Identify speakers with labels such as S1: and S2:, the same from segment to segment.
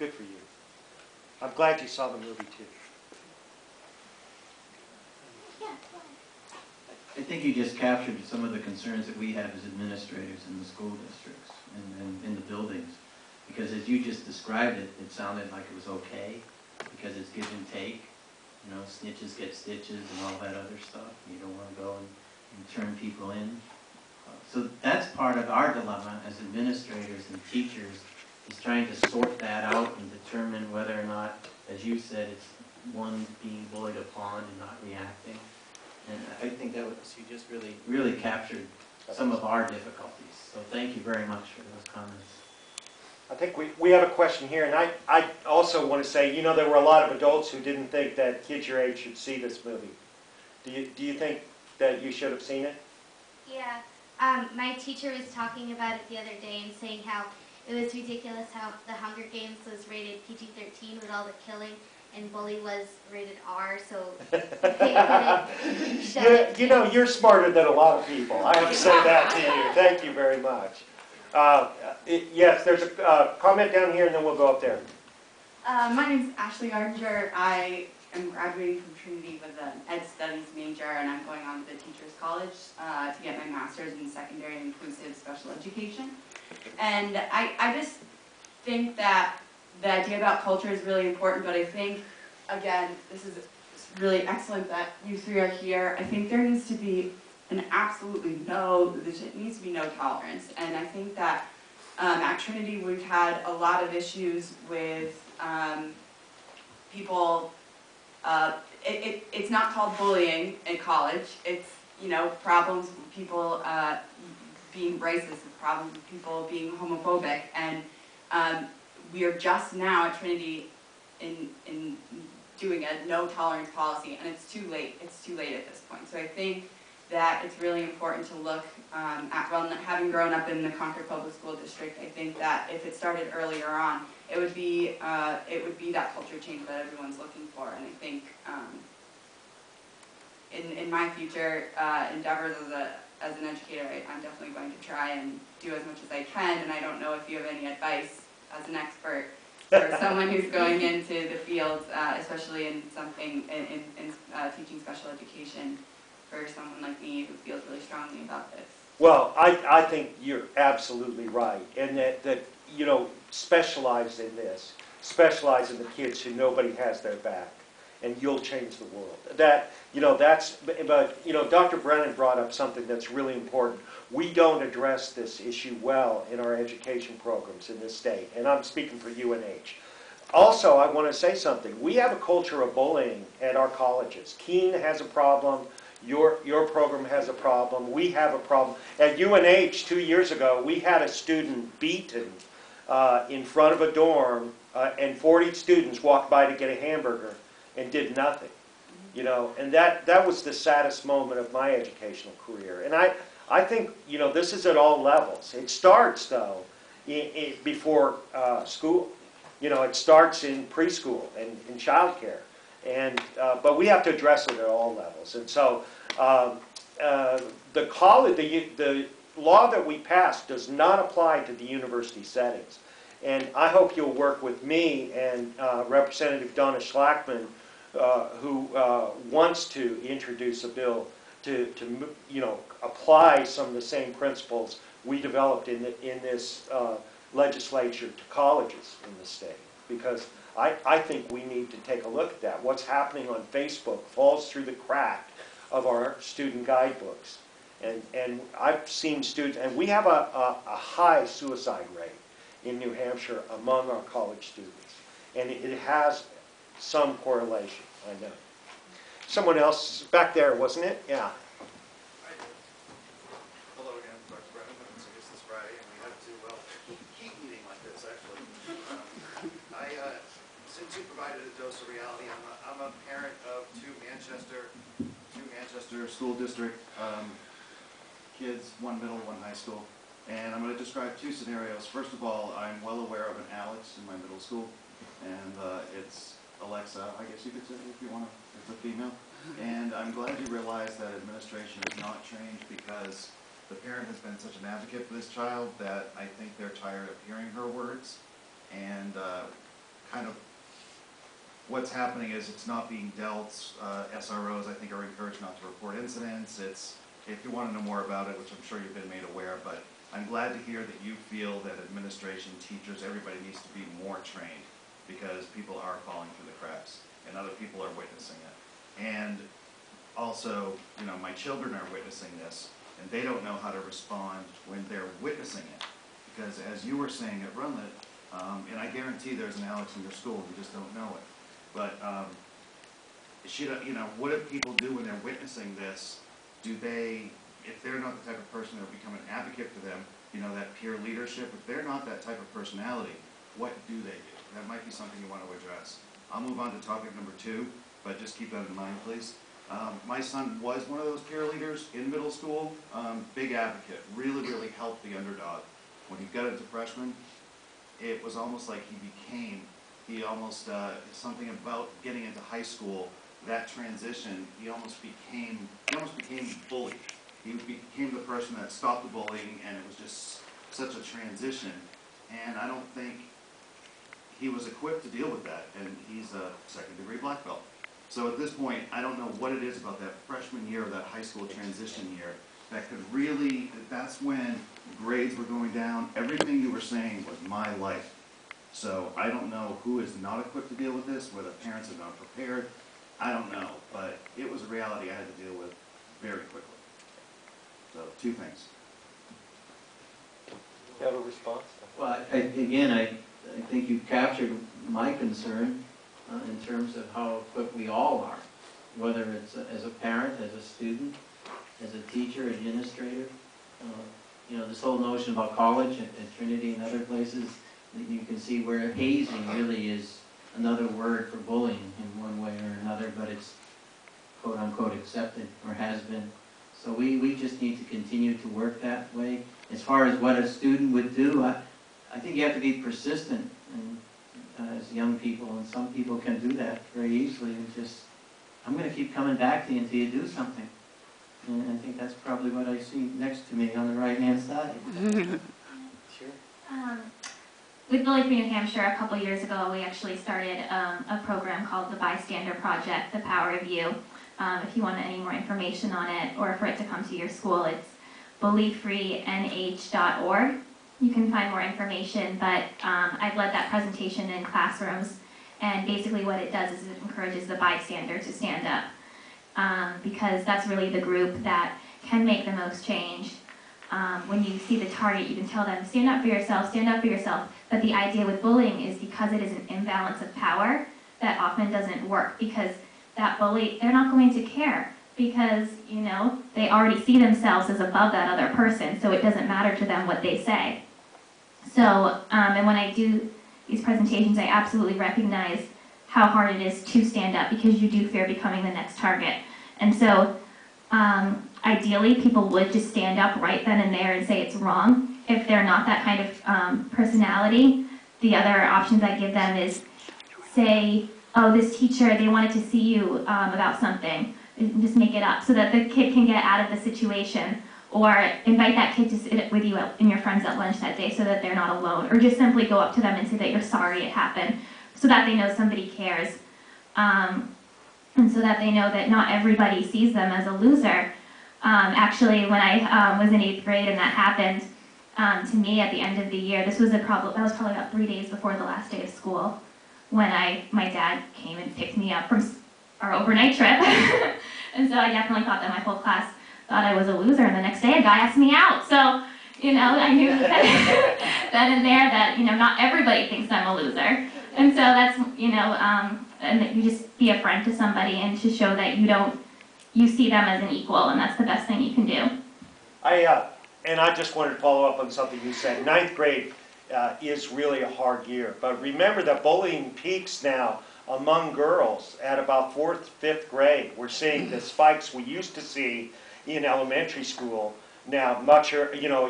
S1: Good for you. I'm glad you saw the movie too.
S2: I think you just captured some of the concerns that we have as administrators in the school districts and in the buildings. Because as you just described it, it sounded like it was okay because it's give and take. You know, snitches get stitches and all that other stuff. You don't want to go and turn people in. So that's part of our dilemma as administrators and teachers, is trying to sort that out and determine whether or not, as you said, it's one being bullied upon and not reacting. And I think that was, you just really captured some of our difficulties. So thank you very much for those comments.
S1: I think we have a question here, and I also want to say, you know, there were a lot of adults who didn't think that kids your age should see this movie. Do you think that you should have seen it?
S3: Yeah. My teacher was talking about it the other day and saying how it was ridiculous how The Hunger Games was rated PG-13 with all the killing, and Bully was rated R, so they couldn't shut it.
S1: You know, you're smarter than a lot of people. I have to say that to you. Thank you very much. Yes, there's a comment down here, and then we'll go up there.
S4: My name is Ashley Ardinger. I am graduating from Trinity with an Ed Studies major, and I'm going on to the Teachers College to get my master's in secondary and inclusive special education. And I just think that the idea about culture is really important, but I think, again, this is really excellent that you three are here. I think there needs to be there needs to be no tolerance. And I think that at Trinity we've had a lot of issues with people, it's not called bullying at college. It's, you know, problems with people being racist, problems with people being homophobic. And we are just now at Trinity in doing a no tolerance policy, and it's too late. It's too late at this point. So I think that it's really important to look at, having grown up in the Concord Public School District, I think that if it started earlier on, it would be that culture change that everyone's looking for. And I think in my future endeavors as an educator, I'm definitely going to try and do as much as I can. And I don't know if you have any advice as an expert for someone who's going into the field, especially in something in teaching special education, for someone like me who feels really strongly about this.
S1: Well, I think you're absolutely right, and that you know, specialize in this, specialize in the kids who nobody has their back, and you'll change the world. That, you know, but you know, Dr. Brennan brought up something that's really important. We don't address this issue well in our education programs in this state, and I'm speaking for UNH. Also, I want to say something. We have a culture of bullying at our colleges. Keene has a problem. Your program has a problem. We have a problem. At UNH 2 years ago, we had a student beaten in front of a dorm, and 40 students walked by to get a hamburger and did nothing. You know, and that was the saddest moment of my educational career. And I think, you know, this is at all levels. It starts, though, before school. You know, it starts in preschool and in child care. And, but we have to address it at all levels. And so the law that we passed does not apply to the university settings. And I hope you'll work with me and Representative Donna Schlackman, who wants to introduce a bill to you know, apply some of the same principles we developed in this legislature to colleges in the state. Because I think we need to take a look at that. What's happening on Facebook falls through the crack of our student guidebooks. And I've seen students, and we have a high suicide rate in New Hampshire among our college students. And it has some correlation, I know. Someone else back there, wasn't it? Yeah.
S5: Hello again, Dr. Brennan. This is Friday, and we had to keep meeting like this, actually. Since you provided a dose of reality, I'm a parent of two Manchester school district kids, one middle, one high school. And I'm going to describe two scenarios. First of all, I'm well aware of an Alex in my middle school, and it's Alexa, I guess you could say, if you want to, it's a female. And I'm glad you realize that administration is not changed because the parent has been such an advocate for this child that I think they're tired of hearing her words. And kind of what's happening is it's not being dealt. SROs, I think, are encouraged not to report incidents. It's, if you want to know more about it, which I'm sure you've been made aware, but I'm glad to hear that you feel that administration, teachers, everybody needs to be more trained, because people are falling through the cracks and other people are witnessing it. And also, you know, my children are witnessing this, and they don't know how to respond when they're witnessing it. Because as you were saying at Runlet, and I guarantee there's an Alex in your school, you just don't know it. But you know, what do people do when they're witnessing this? Do they, if they're not the type of person that will become an advocate for them, you know, that peer leadership, if they're not that type of personality, what do they do? That might be something you want to address. I'll move on to topic number 2, but just keep that in mind, please. My son was one of those peer leaders in middle school, big advocate, really helped the underdog. When he got into freshman, it was almost like he almost, something about getting into high school, that transition, he almost became bullied. He became the person that stopped the bullying, and it was just such a transition. And I don't think he was equipped to deal with that, and he's a second-degree black belt. So at this point, I don't know what it is about that freshman year or that high school transition year that could really, that's when grades were going down. Everything you were saying was my life. So I don't know who is not equipped to deal with this, whether parents are not prepared. I don't know, but it was a reality I had to deal with very quickly. So 2 things.
S1: You have a response?
S2: Well, again, I think you captured my concern in terms of how equipped we all are, whether it's as a parent, as a student, as a teacher, administrator. You know, this whole notion about college at Trinity and other places, you can see where hazing really is another word for bullying in one way or another, but it's quote-unquote accepted, or has been. So we just need to continue to work that way. As far as what a student would do, I think you have to be persistent as young people, and some people can do that very easily, and just, I'm going to keep coming back to you until you do something. And I think that's probably what I see next to me on the right-hand side.
S1: Sure.
S6: With Bully Free New Hampshire, a couple years ago, we actually started a program called the Bystander Project, The Power of You. If you want any more information on it, or for it to come to your school, it's bullyfreenh.org. You can find more information, but I've led that presentation in classrooms, and basically what it does is it encourages the bystander to stand up, because that's really the group that can make the most change. When you see the target, you can tell them, stand up for yourself, stand up for yourself. But the idea with bullying is because it is an imbalance of power, that often doesn't work, because that bully, they're not going to care, because, you know, they already see themselves as above that other person, so it doesn't matter to them what they say. So, and when I do these presentations, I absolutely recognize how hard it is to stand up, because you do fear becoming the next target. And so, ideally, people would just stand up right then and there and say it's wrong. If they're not that kind of personality, the other options I give them is say, oh, this teacher, they wanted to see you about something. Just make it up so that the kid can get out of the situation. Or invite that kid to sit with you and your friends at lunch that day so that they're not alone. Or just simply go up to them and say that you're sorry it happened, so that they know somebody cares. And so that they know that not everybody sees them as a loser. Actually, when I was in 8th grade and that happened to me at the end of the year, that was probably about 3 days before the last day of school, when my dad came and picked me up from our overnight trip. And so I definitely thought that my whole class thought I was a loser, and the next day a guy asked me out. So, you know, I knew that then and there that, you know, not everybody thinks I'm a loser. And so that's, you know, and that you just be a friend to somebody and to show that you see them as an equal, and that's the best thing you can do.
S1: And I just wanted to follow up on something you said. 9th grade is really a hard year, but remember that bullying peaks now among girls at about 4th, 5th grade. We're seeing the spikes we used to see in elementary school now,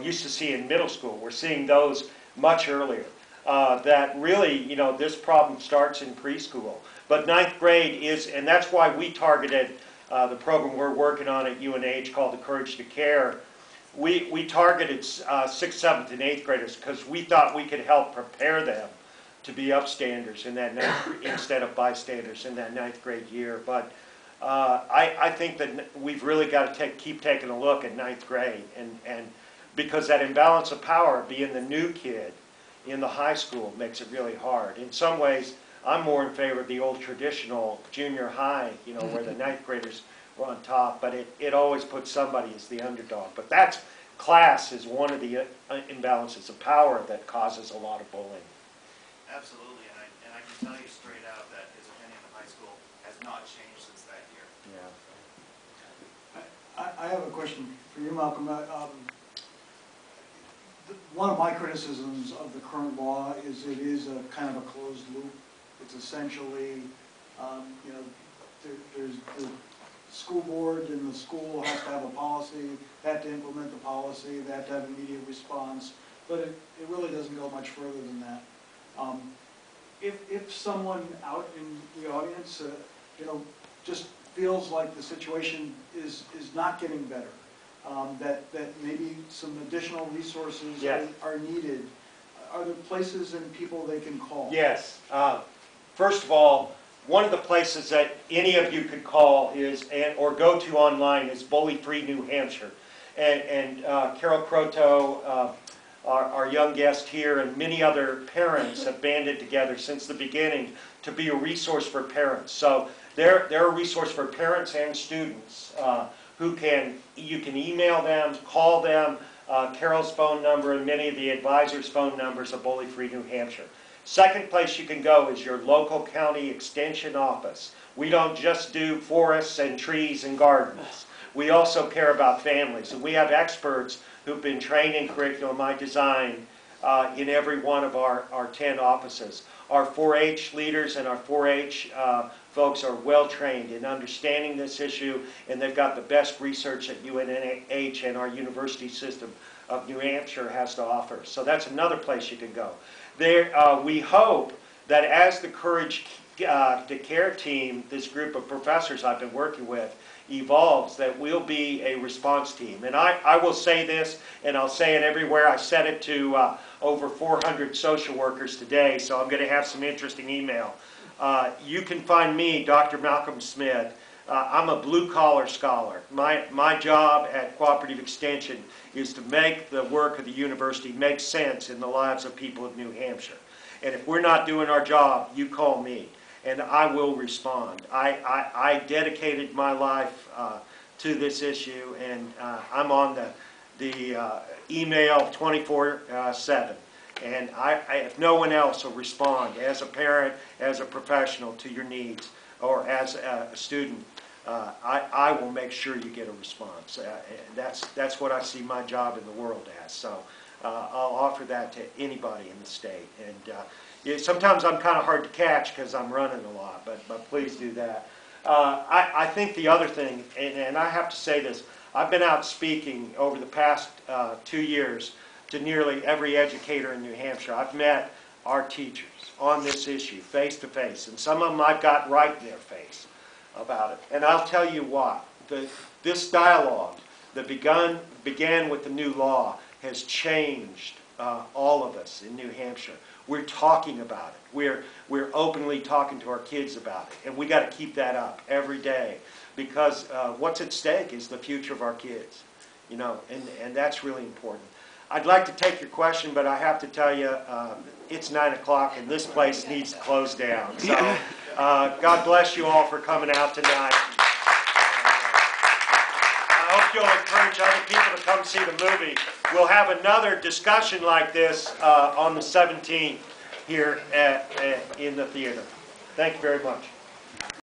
S1: used to see in middle school. We're seeing those much earlier. That really, you know, this problem starts in preschool. But 9th grade is, and that's why we targeted the program we're working on at UNH called the Courage to Care. We targeted 6th, 7th, and 8th graders because we thought we could help prepare them to be upstanders in that instead of bystanders in that 9th grade year. But I think that we've really got to keep taking a look at 9th grade, and because that imbalance of power, being the new kid in the high school, makes it really hard. In some ways, I'm more in favor of the old traditional junior high, where the 9th graders were on top, but it always puts somebody as the underdog. But class is one of the imbalances of power that causes a lot of bullying.
S5: Absolutely, and I can tell you straight out that his opinion of high school has not changed since that year.
S1: Yeah.
S7: I have a question for you, Malcolm. One of my criticisms of the current law is it is a kind of a closed loop. It's essentially, there's the school board and the school has to have a policy, they have to implement the policy, they have to have immediate response, but it really doesn't go much further than that. If someone out in the audience, just feels like the situation is not getting better, that maybe some additional resources
S1: Yes.
S7: are needed, are there places and people they can call?
S1: Yes. First of all, one of the places that any of you could call or go to online is Bully Free New Hampshire. And Carol Croteau, our young guest here, and many other parents have banded together since the beginning to be a resource for parents. So they're a resource for parents and students you can email them, call them. Carol's phone number and many of the advisors' phone numbers of Bully Free New Hampshire. Second place you can go is your local county extension office. We don't just do forests and trees and gardens. We also care about families, and we have experts who've been trained in curriculum I design in every one of our 10 offices. Our 4-H leaders and our 4-H folks are well trained in understanding this issue, and they've got the best research that UNH and our university system of New Hampshire has to offer. So that's another place you can go. We hope that as the Courage to Care team, this group of professors I've been working with, evolves, that we'll be a response team. And I will say this, and I'll say it everywhere. I said it to over 400 social workers today, so I'm going to have some interesting email. You can find me, Dr. Malcolm Smith. I'm a blue-collar scholar. My job at Cooperative Extension is to make the work of the university make sense in the lives of people of New Hampshire. And if we're not doing our job, you call me, and I will respond. I dedicated my life to this issue, and I'm on the email 24/7. And if no one else will respond, as a parent, as a professional, to your needs, or as a student, I will make sure you get a response. That's what I see my job in the world as. So I'll offer that to anybody in the state. And sometimes I'm kind of hard to catch because I'm running a lot, but please do that. I think the other thing, and I have to say this, I've been out speaking over the past 2 years to nearly every educator in New Hampshire. I've met our teachers on this issue face to face, and some of them I've got right in their face about it. And I'll tell you what, this dialogue that began with the new law has changed all of us in New Hampshire. We're talking about it. We're openly talking to our kids about it, and we got to keep that up every day, because what's at stake is the future of our kids, and that's really important. I'd like to take your question, but I have to tell you, it's 9 o'clock and this place needs to close down. So God bless you all for coming out tonight. I hope you'll encourage other people to come see the movie. We'll have another discussion like this on the 17th here in the theater. Thank you very much.